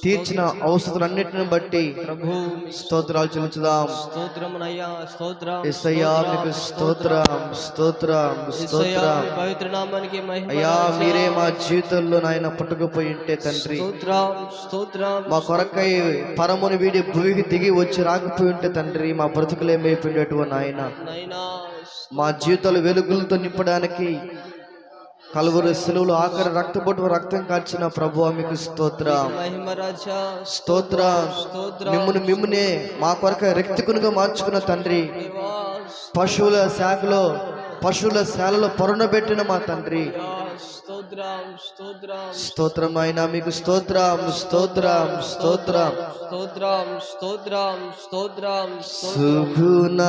తీర్చిన అవసరాలన్నిటిని బట్టి ప్రభు స్తోత్రాలు చెల్లించుదాం. స్తోత్రమునయ్యా, స్తోత్రం యేసయ్యా, మీకు స్తోత్రం స్తోత్రం స్తోత్రం. పవిత్ర నామానికి మహిమ. అయ్యా, మీరే మా జీవితంలో నాయన పుట్టుకుపోయి ఉంటే తండ్రి, స్తోత్రం స్తోత్రం. మా కొరకై పరముని వీడి భూమికి దిగి వచ్చి రాకపోయి ఉంటే తండ్రి, మా బ్రతుకులు ఏమైపోయినటువంటి నాయన. మా జీవితాలు వెలుగులతో నింపడానికి కలువరి సెలవులు ఆఖరి రక్తబొట్టు రక్తం కాల్చిన ప్రభు మీకు స్తోత్రం స్తోత్రం. మిమ్మునే మా కొరకు రక్తికునిగా మార్చుకున్న తండ్రి, పశువుల శాలలో పొరనబెట్టిన మా తండ్రి, స్తోత్రం అయినా మీకు స్తోత్రం స్తోత్రం స్తోత్రం స్తోత్రం స్తోత్రం స్తోత్రం. సుగుణాల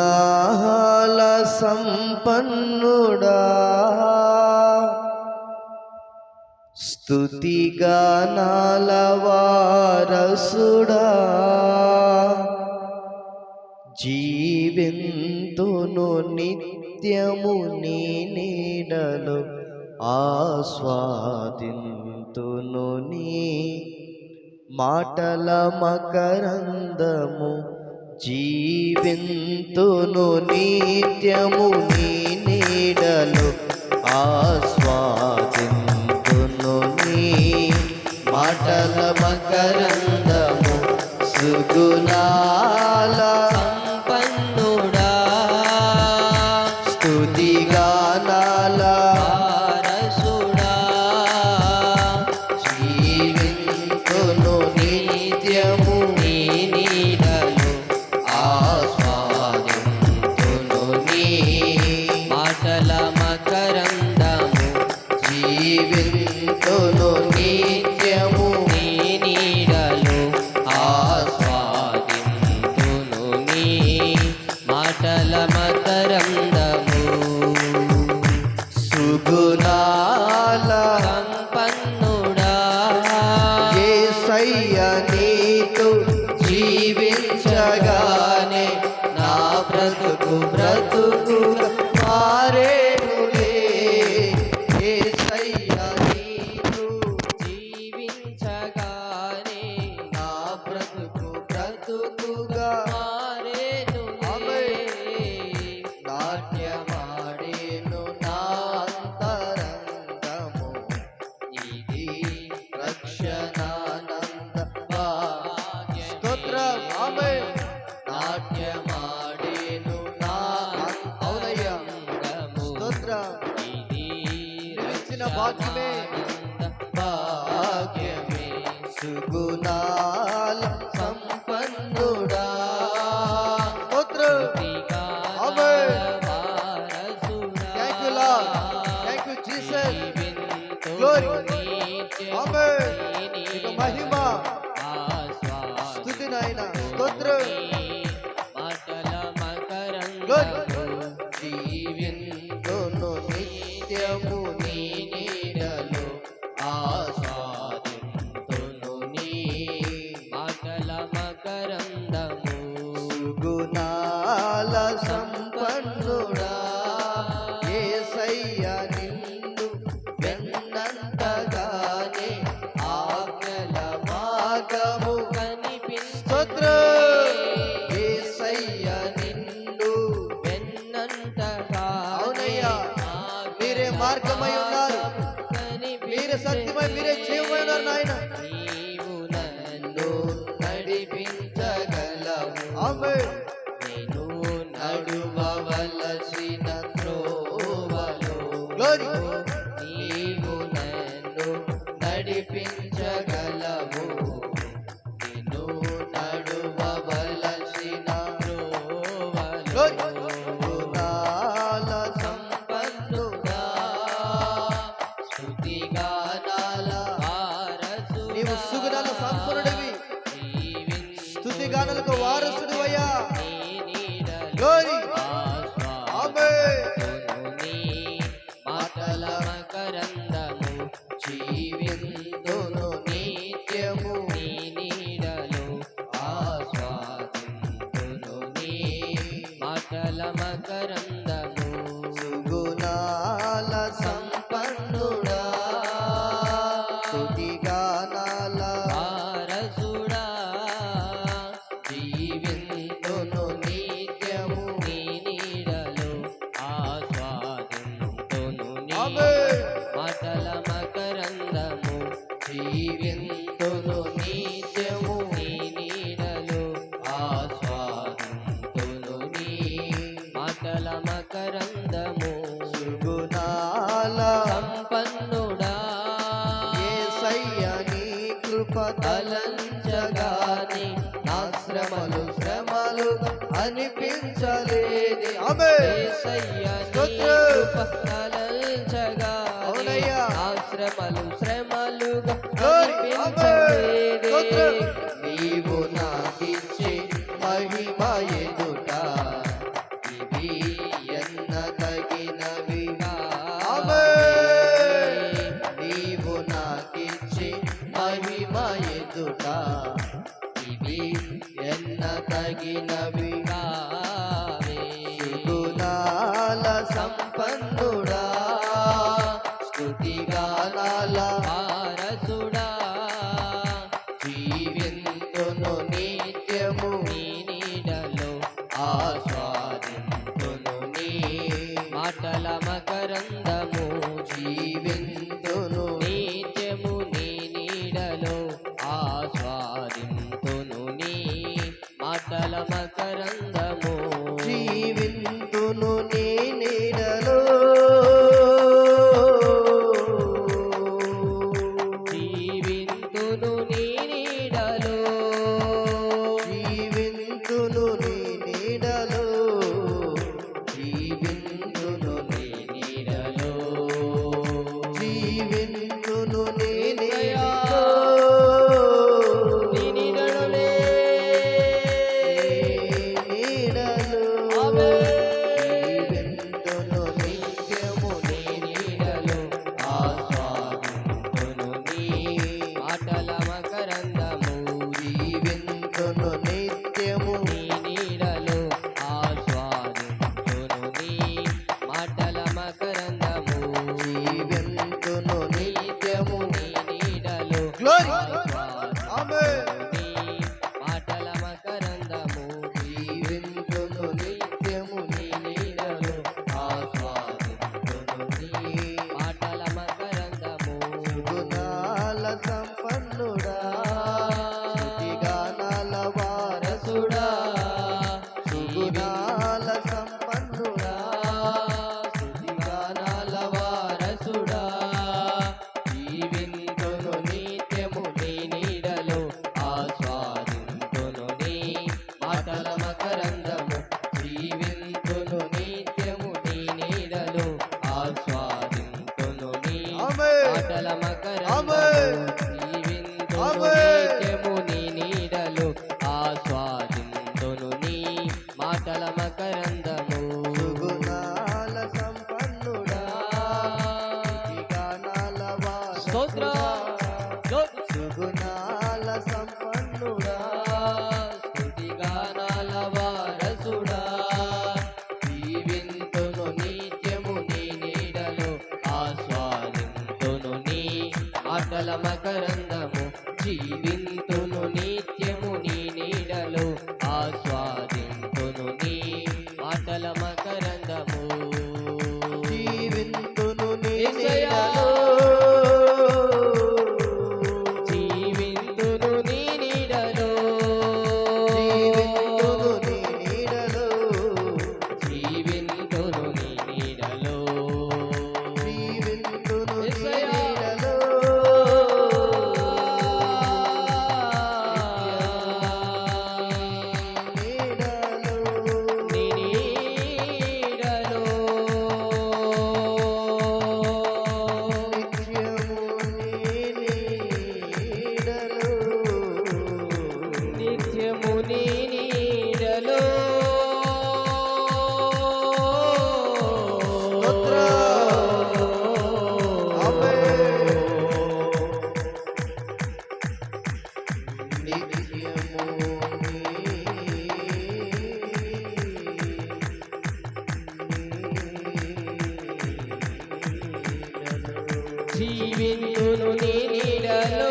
సంపన్నుడా, స్తుతిగానాల వారసుడా, జీవింతును నిత్యము నీ నీడలో, ఆస్వాదింతును నీ మాటల మకరందము, జీవింతును నిత్యము నీ నీడలో, ఆస్వాదింతును నీ మాటల మకరందము. సుగుణాల సంపన్నుడా, స్తుతిగానాల వారసుడా, జీవింతును నిత్యము నీ నీడలో, ఆస్వాదింతును నీ మాటల మకరందము, జీవింతును నిత్యము నీ నీడలో, ఆస్వాదింతును నీ మాటల మకరందము. సుగుణాల సంపన్నుడా, యేసయ్య నీతో జీవించగానే నా బ్రతుకుగా మారేనులే. యేసయ్య నీతో జీవించగానే నా బ్రతుకుగా మారేనులే. నాట్యమాడేను నా అంతరంగము, ఇది రక్షణానంద స్తోత్రం. ఆమేన్. నాట్యమాడేను నా అవునయ్యా, స్తోత్రం. ఇచ్చిన భాగ్యమే భాగ్యమే. సుగుణాల సంపన్నుడా, స్తోత్రం. ఆమేన్. Thank you, Lord. Thank you, Jesus. Glory. ఆమేన్. నీకు మహిమ స్తుతి నాయన, స్తోత్రం. Glory. జీవింతును నిత్యము నీ నీడలో, ఆస్వాదింతును నీ సుగుణాల సంపన్నుడా, యేసయ్య నిన్ను వెన్నంతగానే ఆజ్ఞల మార్గము స్తోత్రం. యేసయ్య నిన్ను అవునయ్యా, మీరే మార్గమై ఉన్నారు, మీరే సత్యమై, మీరే జీవమై ఉన్నారు నాయన. నీవు నన్ను నడిపించగలవు, ఆమేన్. నేను నడువవలసిన త్రోవలో. Glory. నీవు నన్ను నడిపించగలవు, నేను నడువవలసిన త్రోవలో. సుగుణాల సంపన్నుడా, స్తుతిగానాల వారసుడా, నీవు సుగుణాల సంపన్నుడివి, స్తుతిగానాలకు వారసుడివయ్యా. Glory. ఆమేన్. మాటల మకరందము, జీవింతును నిత్యము నీ నీడలో, ఆస్వాదింతును నీ మాటల మకరందము. సుగుణాల సంపన్నుడా, స్తుతిగానాల జీవింతును నిత్యము నీ నీడలో ఆస్వాదింతును నీ మాటల మకరందము సుగుణాల సంపన్నుడా యేసయ్య నీ కృప తలంచగాని నా శ్రమలు అనిపించలేదే. ఆమేన్. యేసయ్య నీ స్తోత్రం. కృప తలంచగాని అవునయ్యా. నా శ్రమలుగా Glory. అనిపించలేదే. ఆమేన్. స్తోత్రం. నీవు నాకిచ్చే మహిమ ఎదుట ఇవి ఎన్న తగినవి ఆమేన్. నీవు నాకిచ్చే మహిమ ఎదుట ఇవి ఎన్న తగినవి కావే. సుగుణాల సంపన్నుడా స్తుతిగానాల వారసుడా జీవింతును నిత్యము నీ నీడలో ఆస్వాదింతును నీ మాటల మకరందము జీవింతును నిత్యము నీ నీడలో ఆస్వాదింతును నీ మాటల మకరందము జీవింతును నీ నీడలో జీవింతును నీ నీడలో జీవింతును నీ నీడలో జీవింతును నీ నీడలో జీవింతును నీ యేసయ్యా, నీడలో నీ నీడలోనే నీడలో ఆమేన్. జీవింతును నిత్యము నీ నీడలో ఆస్వాదింతును నీ మాటల మకరందము జీవింతును నిత్యము నీ నీడలో ఆస్వాదింతును నీ మాటల మకరందము జీవింతును నిత్యము నీ నీడలో Glory. ఆస్వాదింతును ఆమేన్. నీ మాటల మకరందము జీవింతును నిత్యము నీ నీడలో ఆస్వాదింతును నీ మాటల మకరందము సుగుణాల సంపన్నుడా స్తుతిగానాల వారసుడా సుగుణాల సంపన్నుడా స్తుతిగానాల వారసుడా జీవింతును నిత్యము నీ నీడలో ఆస్వాదింతును నీ మాటల మకరందము జీవింతును నిత్యము నీ నీడలో ఆస్వాదింతును నీ ఆమేన్. మాటల మకరందము ఆమేన్. జీవింతును ఆమేన్. నిత్యము నీ నీడలో ఆస్వాదింతును నీ మాటల మకరందము సుగుణాల సంపన్నుడా స్తుతిగానాల స్తోత్రం. వారసుడా సుగుణాల సంపన్నుడా స్తుతిగానాల వారసుడా జీవింతును నిత్యము నీ నీడలో ఆస్వాదింతును నీ మాటల మకరందము జీవింతును నిత్యము నీ నీడలో ఆస్వాదింతును నీ మాటల మకరందము జీవింతును నీ యేసయ్యా. నీడలో జీవింతును నీ నీడలో జీవింతును నీ నీడలో జీవింతును నీ నీడలో జీవింతును నీ యేసయ్యా. నీడలో నీ నీడలో నిత్యము నీ నీడలో జీవింతును నీ నీడలో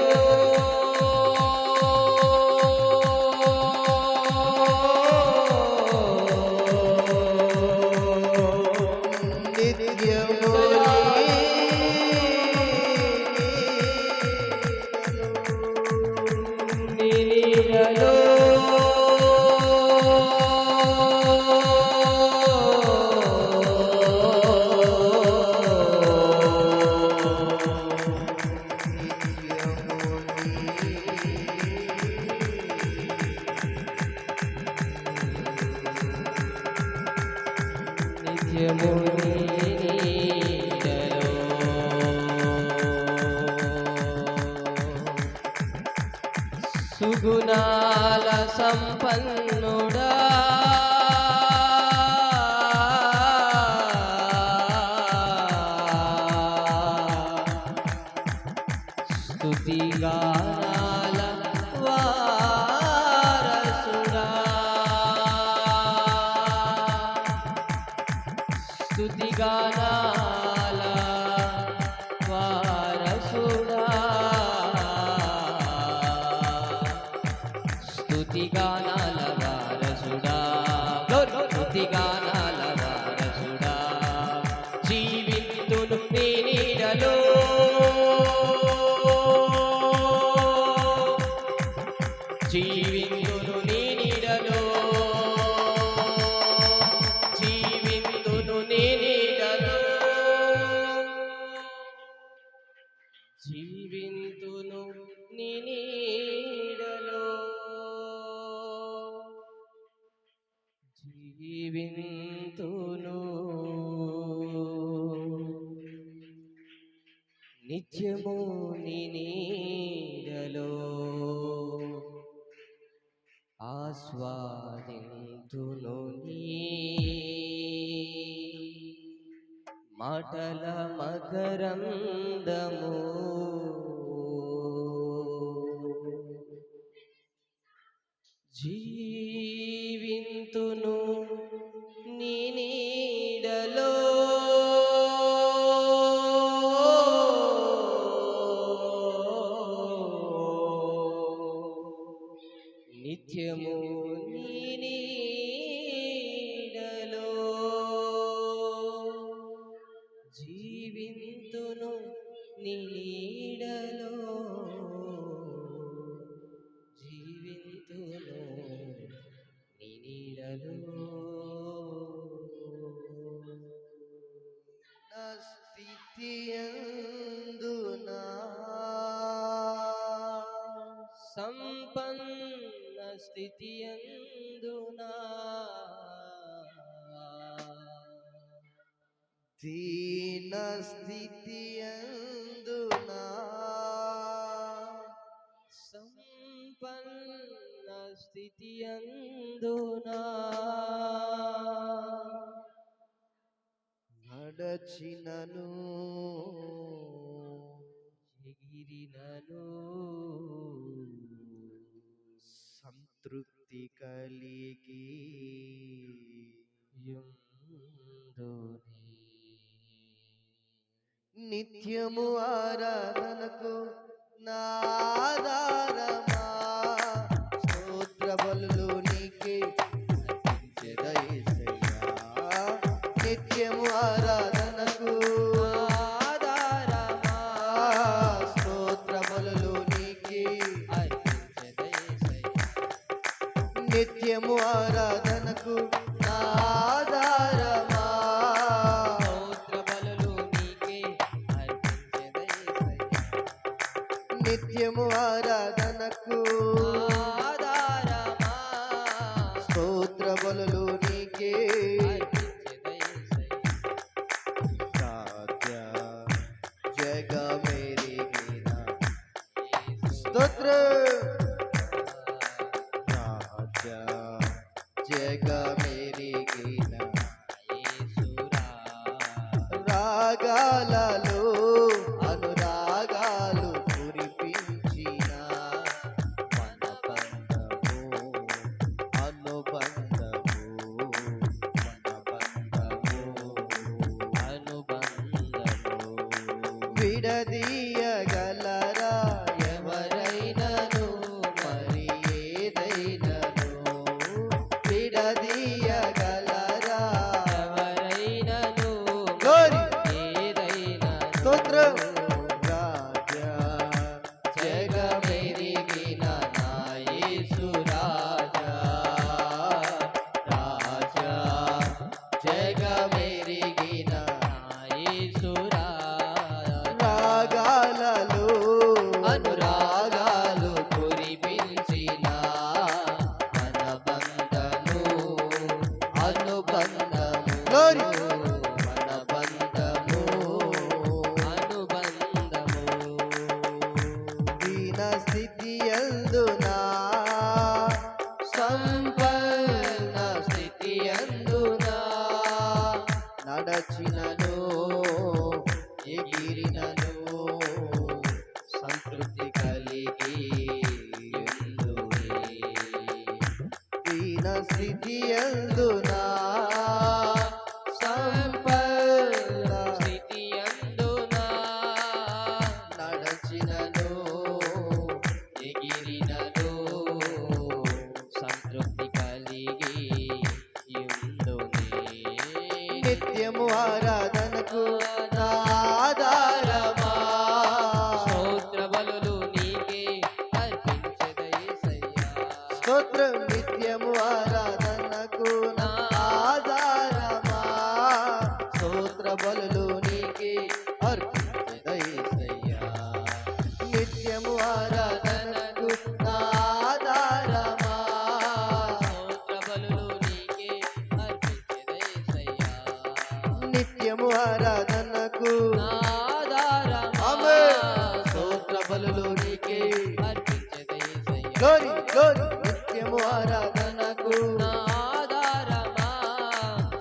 నీడలో నిత్యము నీ నీడలో సుగుణాల సంపన్నుడా స్తుతిగానాల వారసుడా స్తుతిగానాల వారసుడా స్తుతిగానాల వారసుడా స్తుతిగానాల వారసుడా జీవితును నీ నీడలో జీవితును నీ నీడలో జీవితును నీ నీడలో జీవితును నీ నీడలో జీవితును నిత్యము నీ నీడలో ఆస్వాదింతును నీ మాటల మకరందము జీవింతును నీ నీడలో నిత్యము నీ నీడలో జీవింతును నీ నీడలో జీవింతును నీ నీడలో నా స్థితి యందునా సంపన్న స్థితి అందునా దీన స్థితి యందునా సంపన్న స్థితి అందునా నడచినను ఎగిరినను సంతృప్తి కలిగి యుందుని నిత్యము ఆరాధనకు నాదారమా స్తోత్ర బలులు నీకే అర్పించెదా యేసయ్యా నిత్యము ఆరాధనకు ఆధారమా స్తోత్ర బలులు నీకే అర్పించెదా యేసయ్యా నిత్యము ఆరాధనకు నాదారమా స్తోత్ర బలులు నీకే అర్పించెదా యేసయ్యా నిత్యము ఆరాధనకు ఆధారమా స్తోత్ర బలులు నీకే అర్పించెదా యేసయ్యా సాధ్య జగమెరిగిన స్తోత్ర సాధ్య జగమెరిగిన రాగాలలో అనురాగాలు కురిపించిన మన బంధము అనుబంధము మన బంధము విడదీయగలరా ఎవరైనను మరి ఏదైనను విడదీయగలరా ఎవరైనను Glory. ఏదైనా స్తోత్రం రాజా జగమెరిగిన నా యేసు స్థితి అందునా సంపద స్థితి అందునా నడచినను ఎగిరినను సంతృప్తి కలిగి యుందునే నిత్యము ఆరాధనకు నా ఆధారమా స్తోత్ర బలులు నీకే అర్పించెద యేసయ్యా స్తోత్రం నిత్యము ఆరాధనకు నా ఆధారమా స్తోత్ర బలులు నీకే అర్పించెద యేసయ్యా నిత్యము ఆరాధనకు నా ఆధారమా స్తోత్ర బలులు నీకే అర్పించెద యేసయ్యా నిత్యము ఆరాధనకు నా ఆధారమా ఆమేన్ స్తోత్ర బలులు నీకే అర్పించెద యేసయ్యా గ్లోరీ గ్లోరీ నిత్యము ఆరాధనకు నా ఆధారమా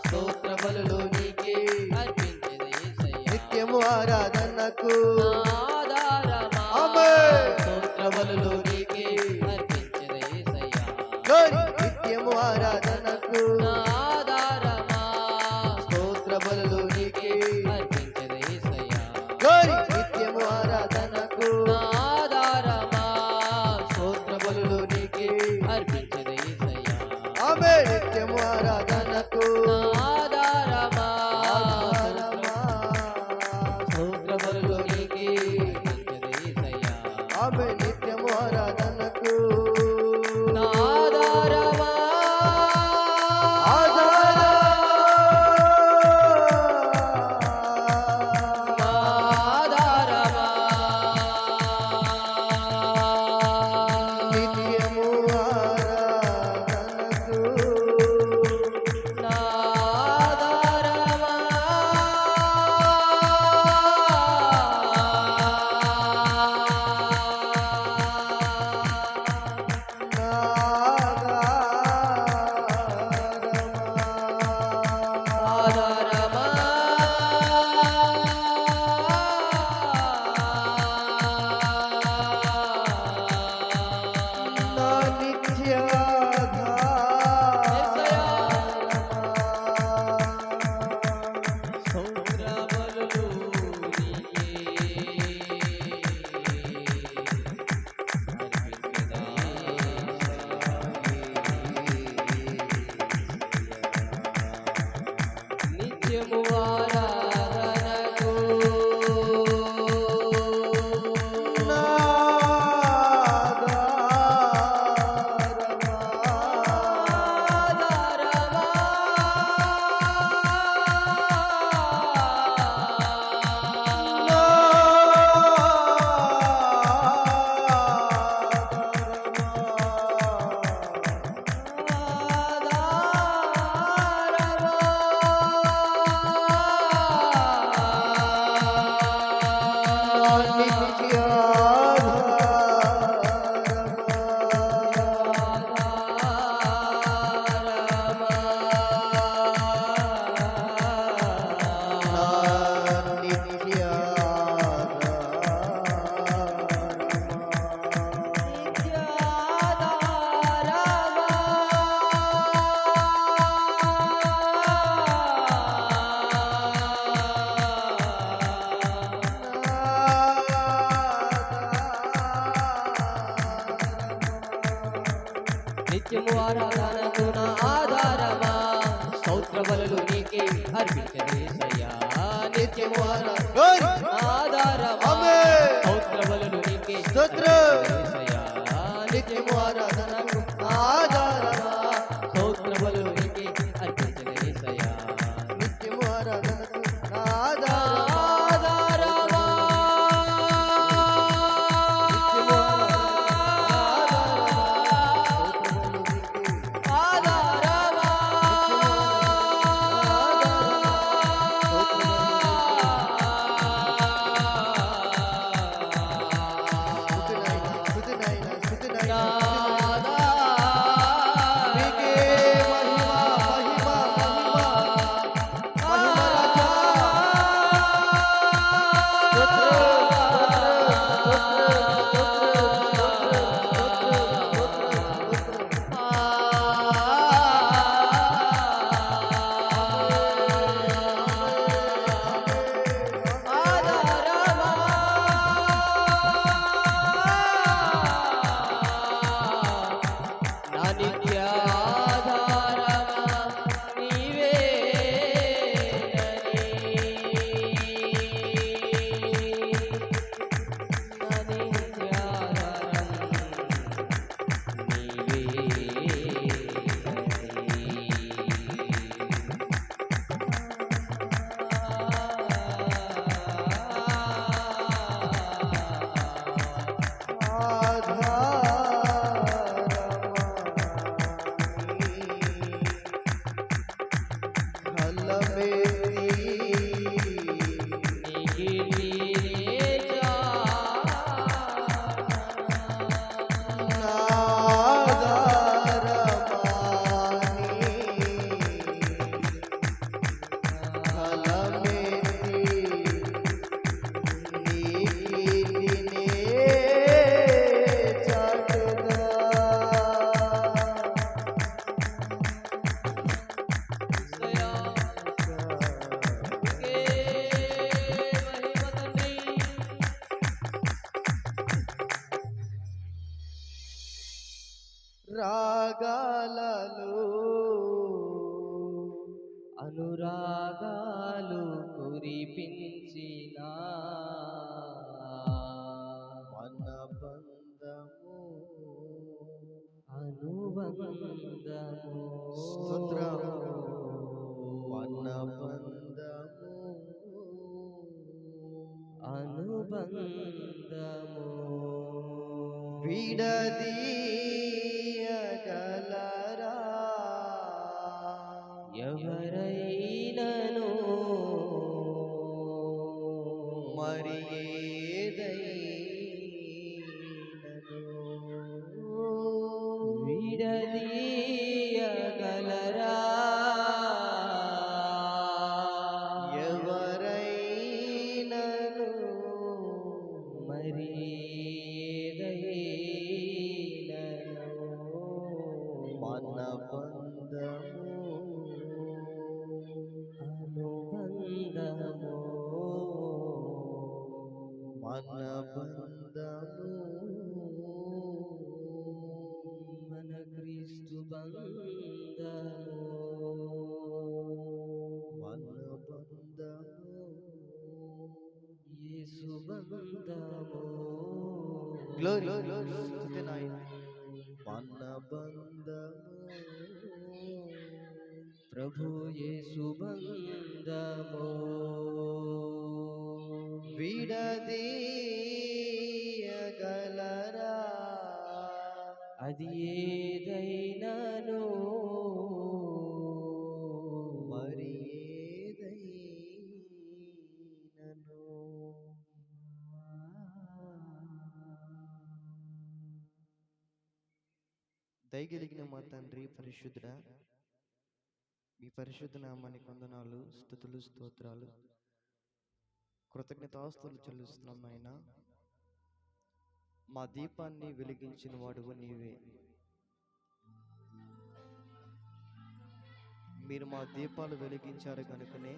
స్తోత్ర బలులు నీకే అర్పించెద యేసయ్యా నిత్యము ఆరాధనకు నా ఆధారమా ఆమేన్ స్తోత్ర బలులు నీకే అర్పించెద యేసయ్యా గ్లోరీ నిత్యము ఆరాధనకు నా ఆధారమా స్తోత్ర బలులు నీకే అర్పించెద యేసయ్యా గ్లోరీ నిత్యము ఆరాధనకు నా ఆధారమా స్తోత్ర బలులు నీకే అర్పించెద యేసయ్యా ఆమేన్ నిత్యము ఆరాధనకు నా ఆధారమా ఆధారమా స్తోత్ర బలులు నీకే అర్పించెద యేసయ్యా ఆమేన్ నిత్యము ఆరాధనకు నా ఆధారమా నా ఆధారమా నిత్యము ఆరాధనకు నా ఆధారమా నా ఆధారమా నా నిత్యము ఆరాధనకు ఆధారమా నిత్యము ఆరాధనకు నా ఆధారమా స్తోత్ర బలులు నీకే అర్పించదేసయ్యా నిత్యము ఆధారమా ఆమేన్. స్తోత్ర బలులు నీకే స్తోత్రం. అర్పించదేసయ్యా నిత్యము ఆరాధనకు ఆధారమా స్తోత్ర బలులు నీకే అర్పించదేసయ్యా నిత్యము ఆరాధనకు నా ఆధారమా ఆధారమా ఆధారమా స్తుతి నాయనా, స్తుతి నాయనా, స్తుతి నాయనా, నా స్తుతి నాయనా. రాగాలలో అనురాగాలు కురిపించిన మన బంధము అనుబంధము స్తోత్రం. మన బంధము అనుబంధము విడదీయగలరా ఎవరైనను మరి ఏదైనను విడదీయగలరా ఎవరైనను మరి ఏదైనను మన బంధము అనుబంధము మన బంధము మన క్రీస్తు బంధము మన బంధము యేసు బంధము గ్లోరీ స్తుతి నాయనా. మన బంధము ప్రభు యేసు బంధము విడదీయగలరా అది ఏదైనాను మరి ఏదైనను దయగలిగిన మా తండ్రి పరిశుద్ధుడా, మీ పరిశుద్ధ నామానికి వందనాలు, స్తుతులు, స్తోత్రాలు, కృతజ్ఞతాస్తుతులు చెల్లిస్తున్నాం నాయన. మా దీపాన్ని వెలిగించిన వాడువు నీవే. మీరు మా దీపాలు వెలిగించారు కనుకనే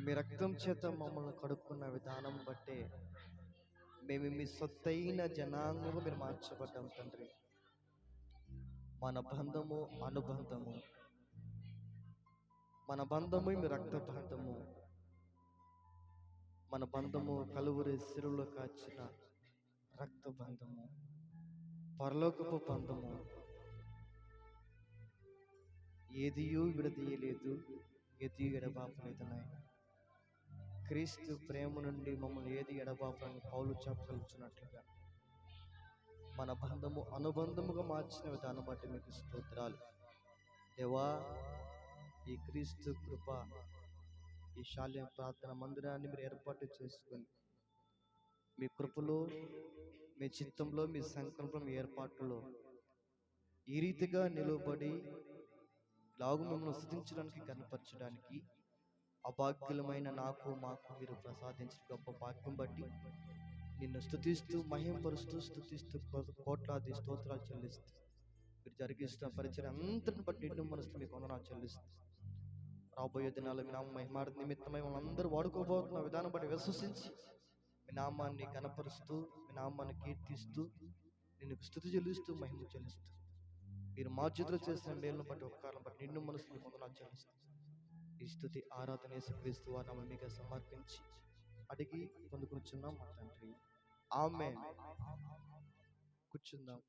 మీ రక్తం చేత మమ్మల్ని కడుక్కున్న విధానం బట్టే మేము మీ సొత్తైన జనాంగము మీరు మార్చబడ్డాం తండ్రి. మన బంధము అనుబంధము, మన బంధము మీ రక్త బంధము, మన బంధము కలువరి సిరులో కాచిన రక్త బంధము, పరలోకపు బంధము. ఏదియూ విడదీయలేదు, ఏది ఎడబాపలేదు నాయన. క్రీస్తు ప్రేమ నుండి మమ్మల్ని ఏది ఎడబాపని పౌలు చెప్పగలుగుతున్నట్లుగా మన బంధము అనుబంధముగా మార్చిన విధానం బట్టి మీకు స్తోత్రాలు దేవా. ఈ క్రీస్తు కృప, ఈ శాల్య ప్రార్థన మందిరాన్ని మీరు ఏర్పాటు చేసుకొని మీ కృపలో, మీ చిత్తంలో, మీ సంకల్పం, మీ ఏర్పాటులో ఈ రీతిగా నిలవబడి లాగు మిమ్మల్ని స్తుతించడానికి, కనపరచడానికి అభాగ్యులమైన నాకు మాకు మీరు ప్రసాదించిన గొప్ప భాగ్యం బట్టి నిన్ను స్తుతిస్తూ, మహింపరుస్తూ, స్తుతిస్తూ కోట్లాది స్తోత్రాలు చెల్లిస్తూ మీరు జరిగిస్తున్న పరిచయం అంతటిని బట్టి నిన్ను మనసు మీకు వందనాలు చెల్లిస్తూ రాబోయే దినాలు మీ నామ మహిమార్థ నిమిత్తమై మనందరూ వాడుకోబోతున్న విధానం బట్టి విశ్వసించి మీ నామాన్ని కనపరుస్తూ, మీ నామాన్ని కీర్తిస్తూ, నిన్ను స్తుతి చెల్లిస్తూ, మహిమ చెల్లిస్తూ మీరు మా చేతిలో చేసిన మేలును బట్టి ఉపకారం బట్టి నిన్ను మనసు మీకు వందనాలు చెల్లిస్తూ ఈ స్తుతి ఆరాధన యేసుక్రీస్తు వారి నామమున మీకు సమర్పించి అడిగి పొందుకొనుచున్నాం మా తండ్రి. ఆమేన్. కూర్చుందాం.